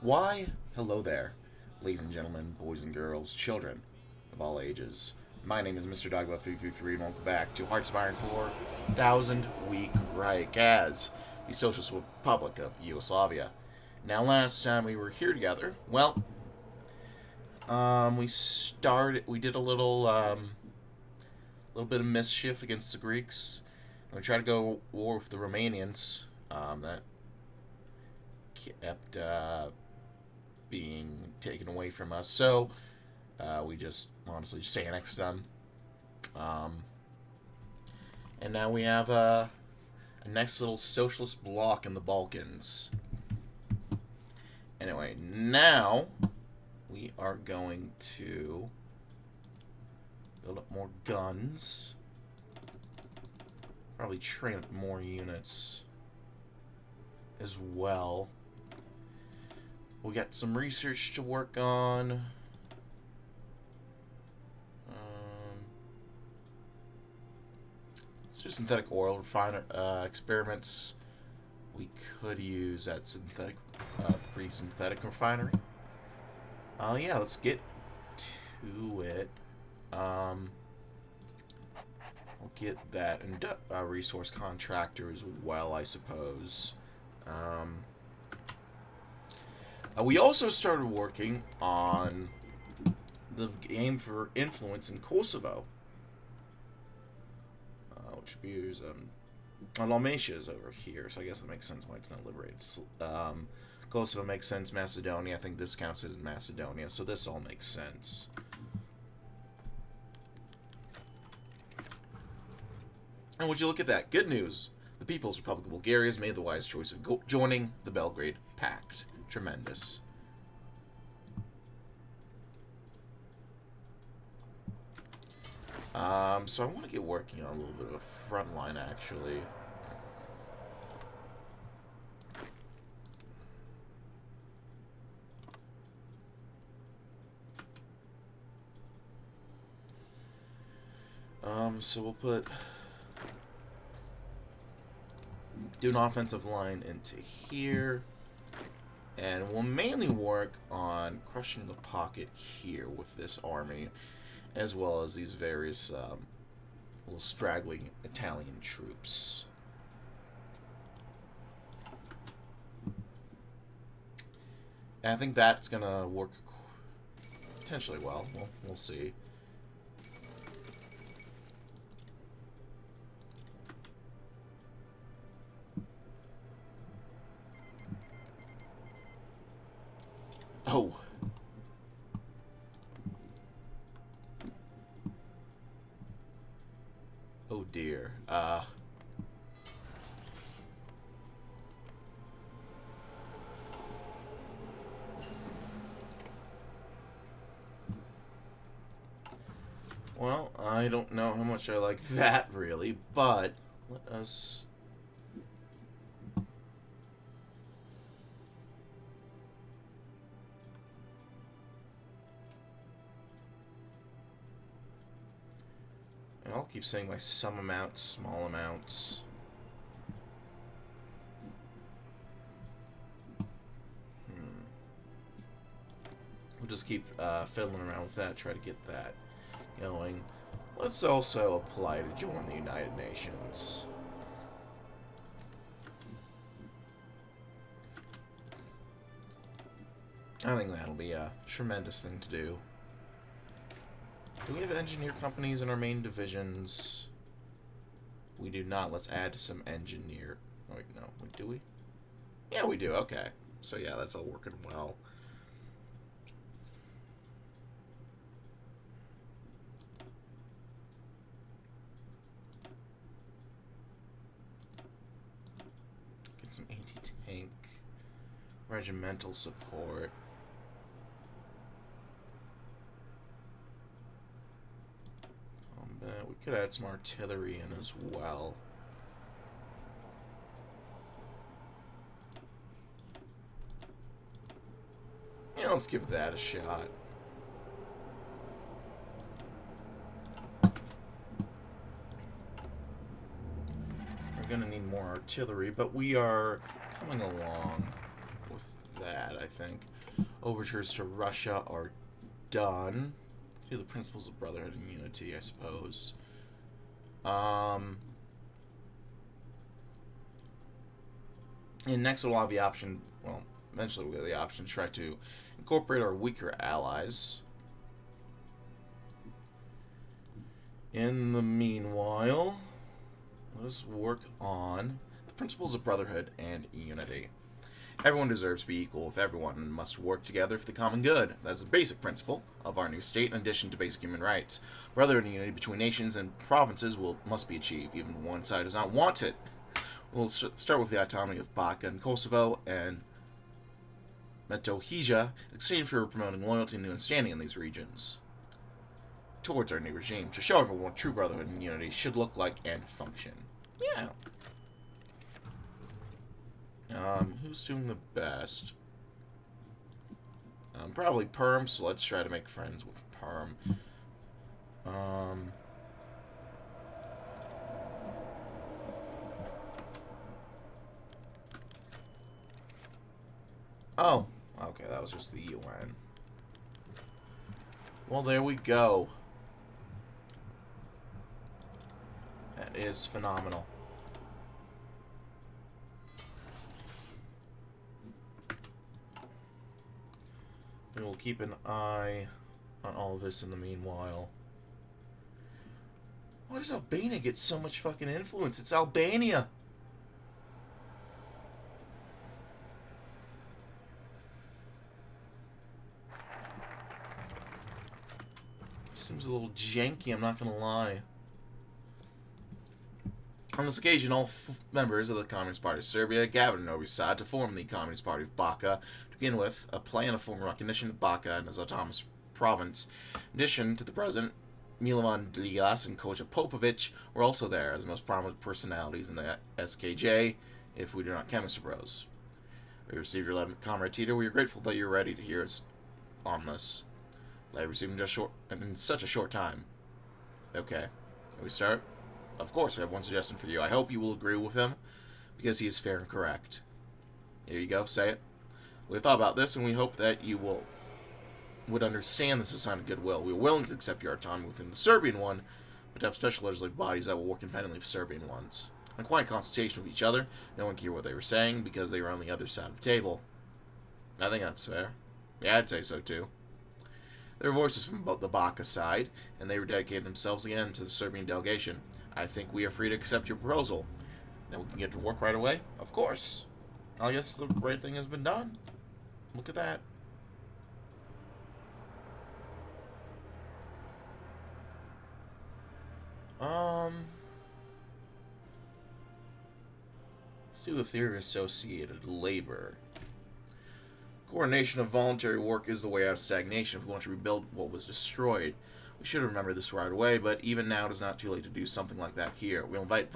Why, hello there, ladies and gentlemen, boys and girls, children of all ages. My name is Mr. Dogba333, and welcome back to Hearts of Iron 4, 1000 Week Reich as the Socialist Republic of Yugoslavia. Now, last time we were here together, well, we did a little bit of mischief against the Greeks. And we tried to go war with the Romanians. That kept being taken away from us. So we just honestly just annexed them. And now we have a next little socialist bloc in the Balkans. Anyway, now we are going to build up more guns. Probably train up more units as well. We got some research to work on. Let's do synthetic oil refiner experiments. We could use that synthetic, pre-synthetic refinery. Yeah, let's get to it. I'll get that resource contractor as well, I suppose. We also started working on the game for influence in Kosovo, which would be Dalmatia is over here, so I guess it makes sense why it's not liberated. Kosovo makes sense. Macedonia, I think this counts as Macedonia, so this all makes sense. And would you look at that? Good news. The People's Republic of Bulgaria has made the wise choice of joining the Belgrade Pact. Tremendous. So I want to get working on a little bit of a front line, actually. So we'll do an offensive line into here. And we'll mainly work on crushing the pocket here with this army, as well as these various little straggling Italian troops. And I think that's going to work potentially well. We'll see. Oh. Oh dear. Well, I don't know how much I like that really, but let us I'll keep saying by some amounts, small amounts. We'll just keep fiddling around with that, try to get that going. Let's also apply to join the United Nations. I think that'll be a tremendous thing to do. Do we have engineer companies in our main divisions? We do not. Let's add some engineer. Oh, wait, no. Wait, do we? Yeah, we do. Okay. So, yeah, that's all working well. Get some anti-tank regimental support. We could add some artillery in as well. Yeah, let's give that a shot. We're going to need more artillery, but we are coming along with that, I think. Overtures to Russia are done. Do the principles of brotherhood and unity, I suppose. And next we'll have the option, well, eventually we'll get the option to try to incorporate our weaker allies. In the meanwhile, let us work on the principles of brotherhood and unity. Everyone deserves to be equal with everyone and must work together for the common good. That's the basic principle of our new state, in addition to basic human rights. Brotherhood and unity between nations and provinces must be achieved, even if one side does not want it. We'll start with the autonomy of Baka and Kosovo and Metohija, in exchange for promoting loyalty and understanding in these regions towards our new regime, to show everyone what true brotherhood and unity should look like and function. Yeah. Who's doing the best? Probably Perm, so let's try to make friends with Perm. Oh, okay, that was just the UN. Well, there we go. That is phenomenal. And we'll keep an eye on all of this in the meanwhile. Why does Albania get so much fucking influence? It's Albania! Seems a little janky, I'm not gonna lie. On this occasion, all members of the Communist Party of Serbia gathered in Novi Sad to form the Communist Party of Baka. To begin with, a plan of formal recognition of Baka and his autonomous province. In addition to the president, Milovan Dligas and Koja Popovic were also there as the most prominent personalities in the SKJ, if we do not count Mr. Bros. We received your letter, Comrade Tito. We are grateful that you are ready to hear us on this. I received in such a short time. Okay, can we start? Of course, we have one suggestion for you. I hope you will agree with him, because he is fair and correct. Here you go, say it. We have thought about this, and we hope that you would understand this as a sign of goodwill. We are willing to accept your autonomy within the Serbian one, but to have special legislative bodies that will work independently of Serbian ones. In quiet consultation with each other, no one could hear what they were saying, because they were on the other side of the table. I think that's fair. Yeah, I'd say so too. There were voices from the Baka side, and they were dedicating themselves again to the Serbian delegation. I think we are free to accept your proposal. Then we can get to work right away? Of course. I guess the right thing has been done. Look at that. Let's do the theory of associated labor. Coordination of voluntary work is the way out of stagnation if we want to rebuild what was destroyed. We should remember this right away, but even now it is not too late to do something like that here. We'll invite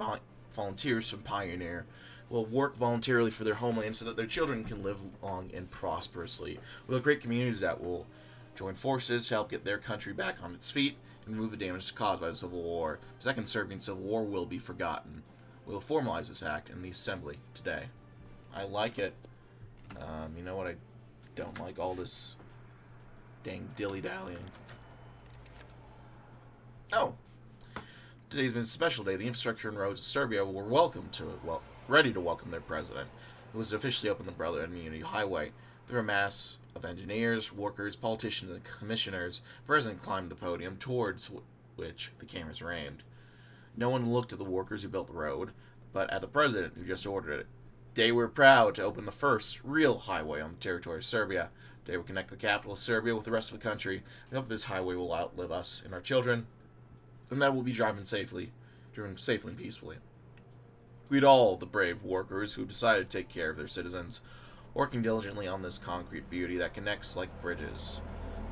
volunteers from Pioneer. We'll work voluntarily for their homeland so that their children can live long and prosperously. We'll create communities that will join forces to help get their country back on its feet and remove the damage caused by the Civil War. The Second Serbian Civil War will be forgotten. We will formalize this act in the Assembly today. I like it. You know what? I don't like all this dang dilly-dallying. Oh. Today's been a special day. The infrastructure and roads of Serbia were ready to welcome their president, who was to officially open the Brotherhood and Unity Highway. There were a mass of engineers, workers, politicians, and commissioners. The president climbed the podium, towards which the cameras were aimed. No one looked at the workers who built the road, but at the president who just ordered it. They were proud to open the first real highway on the territory of Serbia. They will connect the capital of Serbia with the rest of the country. We hope this highway will outlive us and our children, and that we'll be driven safely and peacefully. Greet all the brave workers who decided to take care of their citizens, working diligently on this concrete beauty that connects like bridges.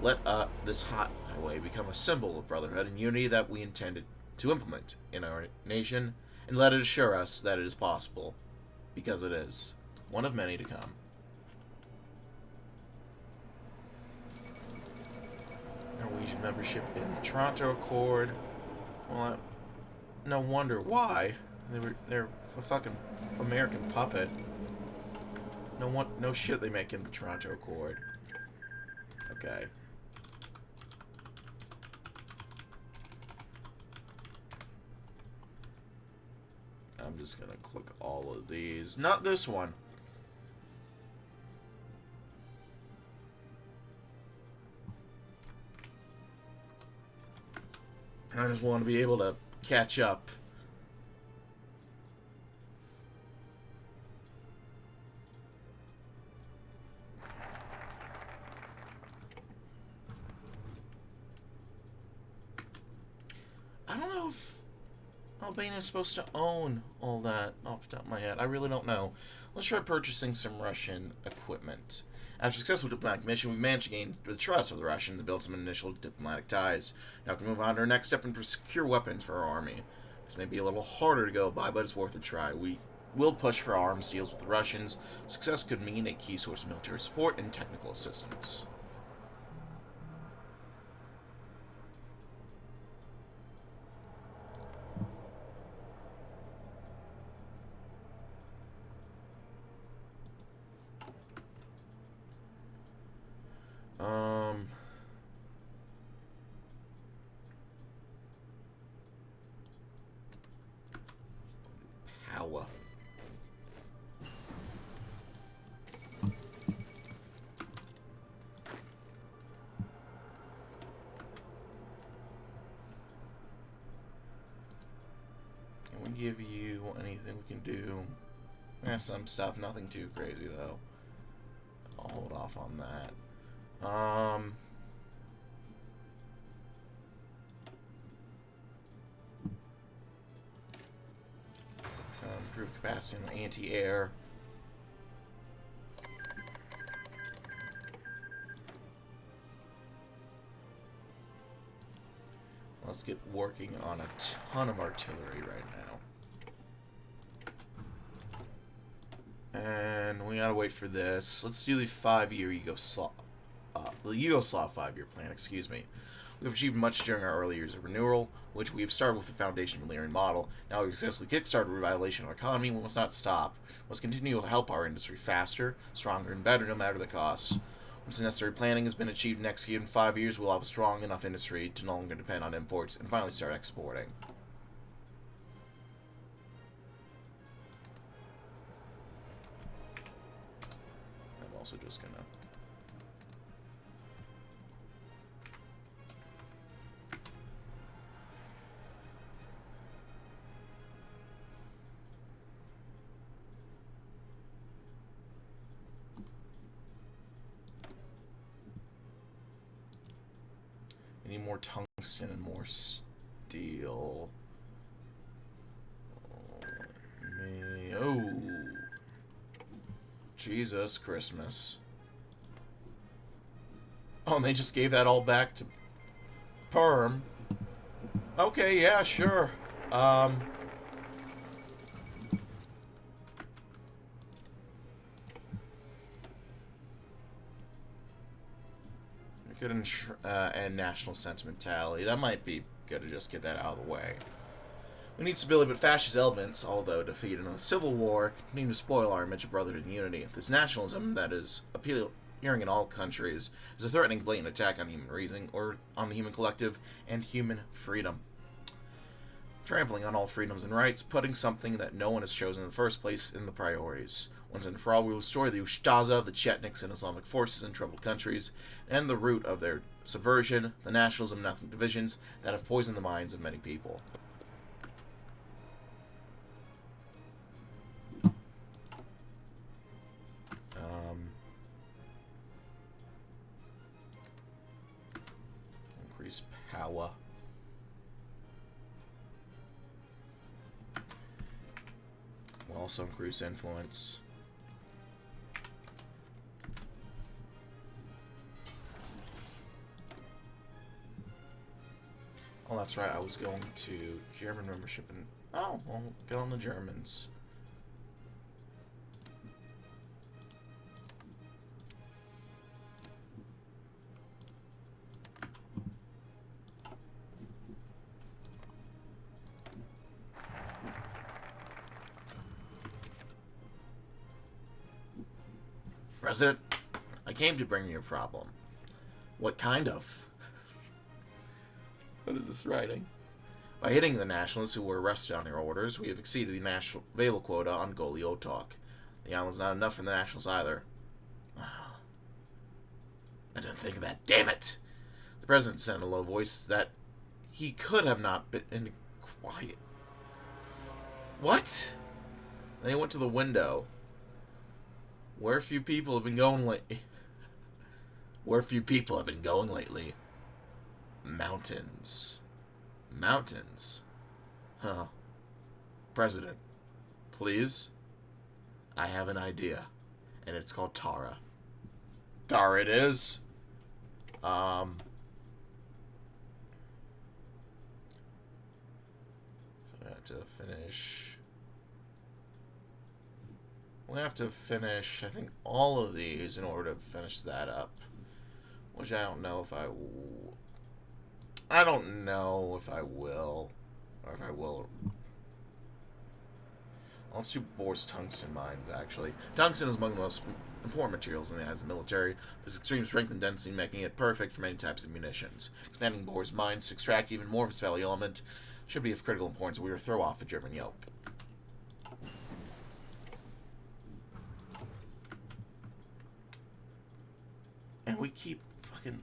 Let this highway become a symbol of brotherhood and unity that we intended to implement in our nation, and let it assure us that it is possible, because it is, one of many to come. Norwegian membership in the Toronto Accord. Well, no wonder why. They're a fucking American puppet. No one, no shit they make in the Toronto Accord. Okay. I'm just gonna click all of these. Not this one. I just want to be able to catch up. I don't know if Albania is supposed to own all that off the top of my head. I really don't know. Let's try purchasing some Russian equipment. After a successful diplomatic mission, we managed to gain the trust of the Russians and build some initial diplomatic ties. Now we can move on to our next step and procure weapons for our army. This may be a little harder to go by, but it's worth a try. We will push for arms deals with the Russians. Success could mean a key source of military support and technical assistance. Power. Can we give you anything we can do? Some stuff, nothing too crazy though. I'll hold off on that. Improve capacity on anti-air. Let's get working on a ton of artillery right now. And we gotta wait for this. Let's do the 5-year Yugoslav 5-year plan, excuse me. We have achieved much during our early years of renewal, which we have started with the foundation of the Lyrian model. Now we've successfully kickstarted revitalization of our economy. We must not stop. We must continue to help our industry faster, stronger, and better, no matter the cost. Once the necessary planning has been achieved and executed in 5 years, we'll have a strong enough industry to no longer depend on imports and finally start exporting. I'm also just gonna... I need more tungsten and more steel. Oh. Jesus Christmas. Oh, and they just gave that all back to Perm. Okay, yeah, sure. Good and national sentimentality. That might be good to just get that out of the way. We need stability, but fascist elements, although defeated in a civil war, continue to spoil our image of brotherhood and unity. This nationalism that is appearing in all countries is a threatening, blatant attack on human reason, or on the human collective, and human freedom. Trampling on all freedoms and rights, putting something that no one has chosen in the first place in the priorities. Once and for all, we will restore the Ustaza, the Chetniks, and Islamic forces in troubled countries, and the root of their subversion, the nationalism and ethnic divisions that have poisoned the minds of many people. Increase power. We'll also increase influence. Oh, that's right. I was going to German membership and... Oh, well, get on the Germans. President, I came to bring you a problem. What kind of? What is this writing? By hitting the nationalists who were arrested on your orders, we have exceeded the national available quota on Goliotok. The island's not enough for the nationals either. I didn't think of that. Damn it! The president said in a low voice that he could have not been quiet. What? Then he went to the window. Where few people have been going lately. Mountains. Mountains. Huh. President, please. I have an idea. And it's called Tara. Tara it is. So I have to finish. We have to finish, I think, all of these in order to finish that up. Which I don't know if I will. I don't know if I will. Or if I will. Let's do Bohr's tungsten mines, actually. Tungsten is among the most important materials in the eyes of the military. This extreme strength and density making it perfect for many types of munitions. Expanding Bohr's mines to extract even more of its value element should be of critical importance if we were to throw off a German yoke. And we keep fucking...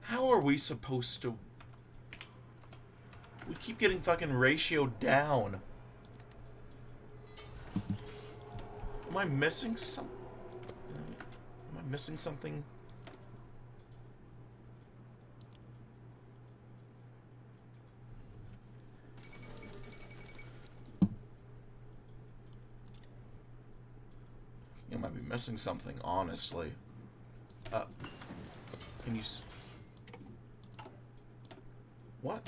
How are we supposed to... We keep getting fucking ratioed down. Am I missing some... Am I missing something? I might be missing something, honestly. Can you... What?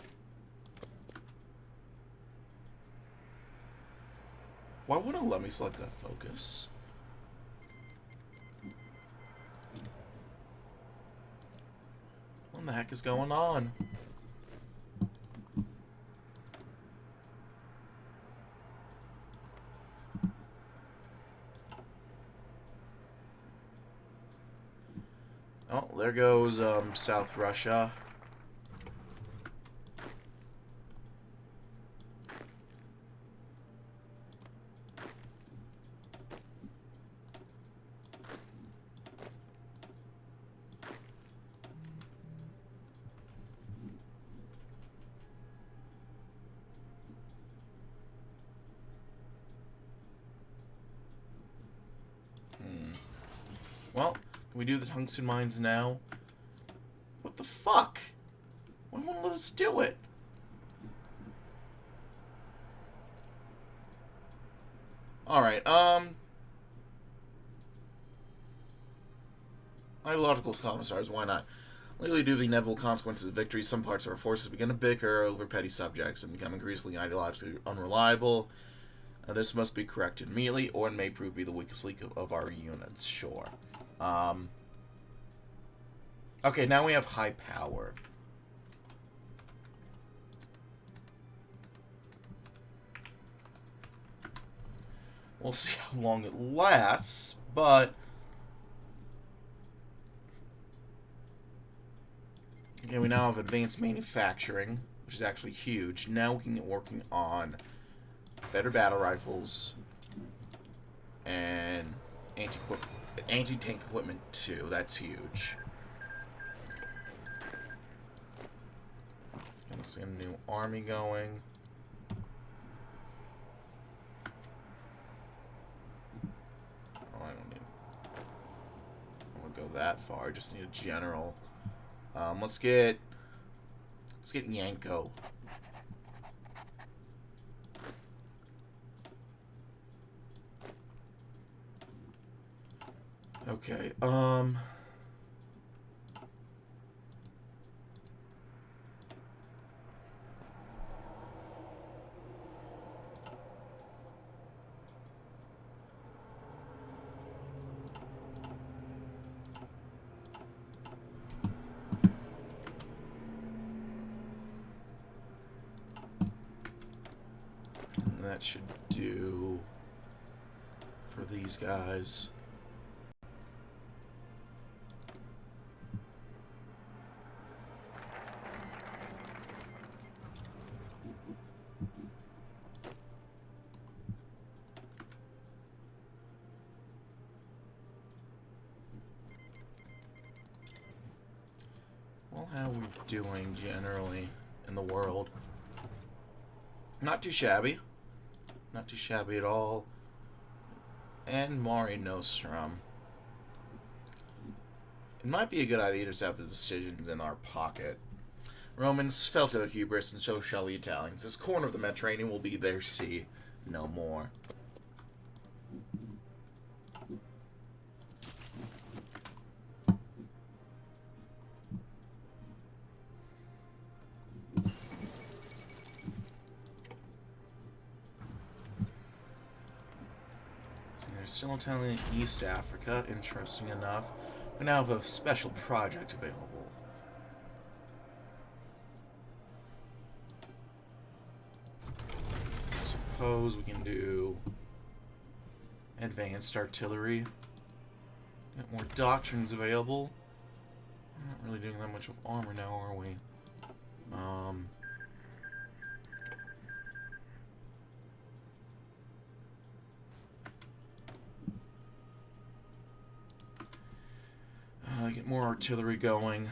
Why wouldn't it let me select that focus? What the heck is going on? Oh, there goes South Russia. Well, can we do the tungsten mines now? What the fuck? Why won't it let us do it? Alright, ideological commissars, why not? Legally, due to the inevitable consequences of victory, some parts of our forces begin to bicker over petty subjects and become increasingly ideologically unreliable. This must be corrected immediately, or it may prove to be the weakest link of our units. Sure. Okay, now we have high power. We'll see how long it lasts, but... Okay, we now have advanced manufacturing, which is actually huge. Now we can get working on better battle rifles and anti-tank equipment too. That's huge. Let's get a new army going. Oh, I don't want to go that far. I just need a general. Let's get Yanko. Okay, that should do for these guys. How are we doing generally in the world? Not too shabby. Not too shabby at all. And Mare Nostrum. It might be a good idea to just have the decisions in our pocket. Romans fell to their hubris, and so shall the Italians. This corner of the Mediterranean will be their sea no more. There's still Italian in East Africa, interesting enough. We now have a special project available. I suppose we can do advanced artillery. Get more doctrines available. We're not really doing that much of armor now, are we? Get more artillery going.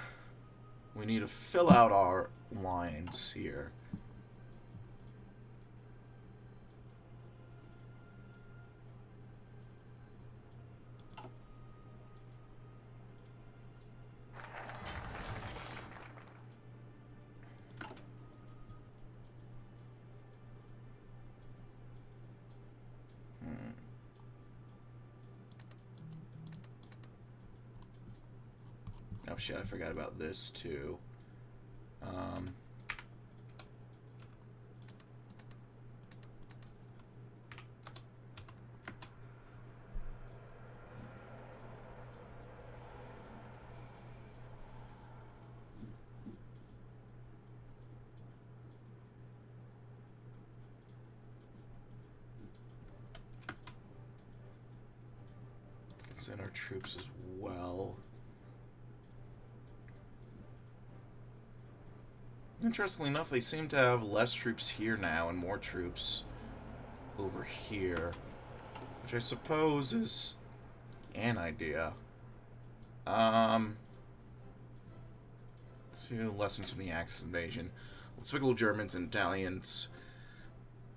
We need to fill out our lines here. Oh shit, I forgot about this too. Send our troops as well. Interestingly enough, they seem to have less troops here now and more troops over here, which I suppose is an idea. Two lessons from the Axis invasion. Despicable Germans and Italians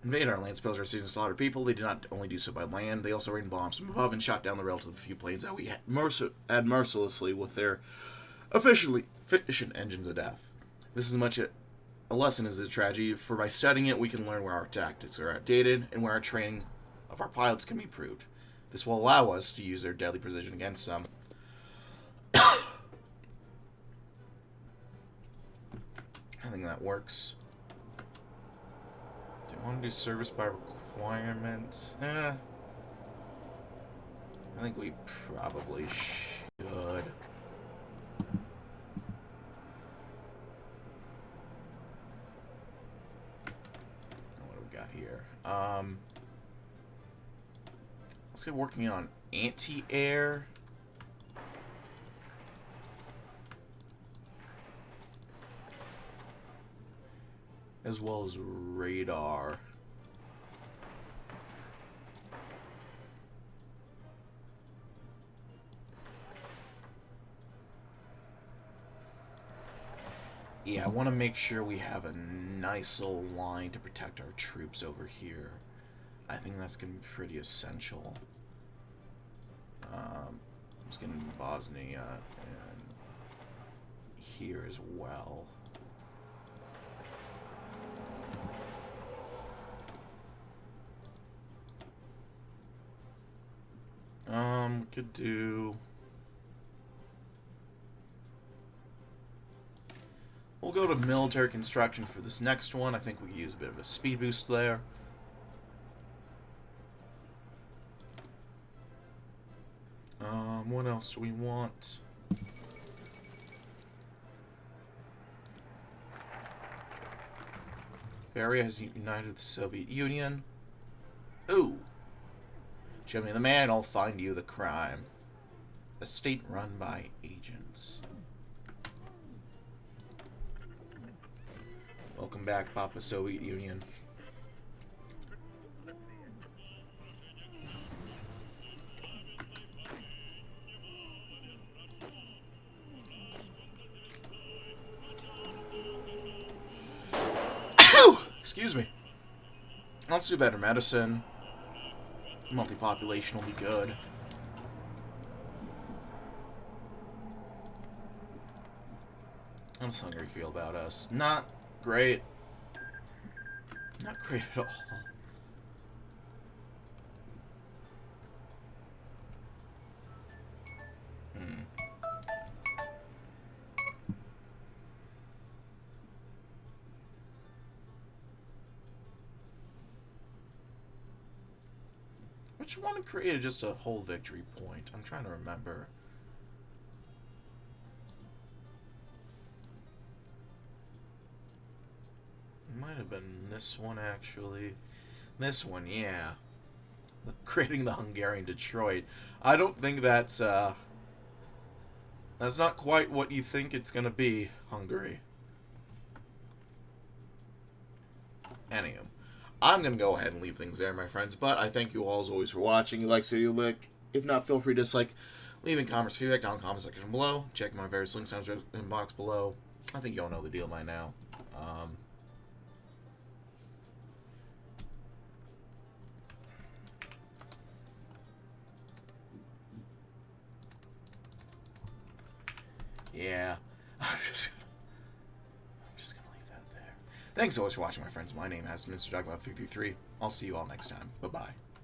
invaded our lands, pillaged our cities, and slaughtered people. They did not only do so by land, they also rained bombs from above and shot down the relative few planes that we had mercilessly with their efficient engines of death. This is as much a lesson as a tragedy, for by studying it, we can learn where our tactics are outdated and where our training of our pilots can be improved. This will allow us to use their deadly precision against them. I think that works. Do I want to do service by requirement? I think we probably should. Here. Let's get working on anti-air. As well as radar. Yeah, I want to make sure we have a nice little line to protect our troops over here. I think that's going to be pretty essential. Let's get in Bosnia and here as well. Could do... We'll go to military construction for this next one. I think we could use a bit of a speed boost there. What else do we want? Serbia has united with the Soviet Union. Ooh. Show me the man, I'll find you the crime. A state run by agents. Welcome back, Papa Soviet Union. Excuse me. Let's do better medicine. Multi-population will be good. How does Hungary feel about us? Not great. Not great at all. Which one created just a whole victory point? I'm trying to remember. It might have been this one, actually. This one, yeah. Creating the Hungarian Detroit. I don't think that's not quite what you think it's gonna be, Hungary. Anywho. I'm going to go ahead and leave things there, my friends, but I thank you all as always for watching. You like, so you like. If not, feel free to dislike, leaving comments, feedback down in the comment section below. Check my various links down in the box below. I think you all know the deal by now. Yeah, I'm just gonna leave that there. Thanks so much for watching, my friends. My name is Mr. Jackboot 333. I'll see you all next time. Bye-bye.